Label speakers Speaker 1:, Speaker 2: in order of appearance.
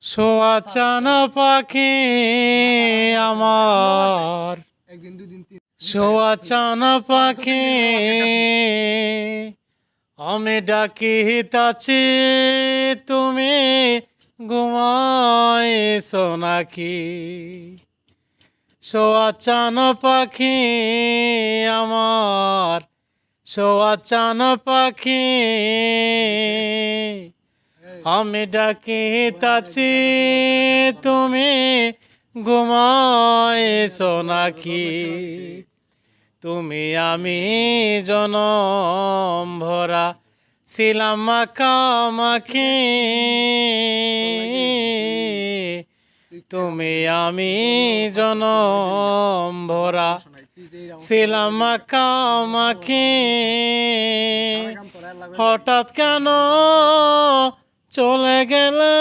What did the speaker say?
Speaker 1: সোয়াচান পাখি আমার, সোয়াচান পাখি আমি ডাকিতাছি, তুমি ঘুমাইছো নাকি? সোয়াচান পাখি আমার, সোয়াচান পাখি আমি ডাকিতাছি, তুমি ঘুমাইছো নাকি? তুমি আমি জনম ভরা ছিলাম মাখামাখি, তুমি আমি জনম ভরা ছিলাম মাখামাখি, হঠাৎ কেন চলে গেলে?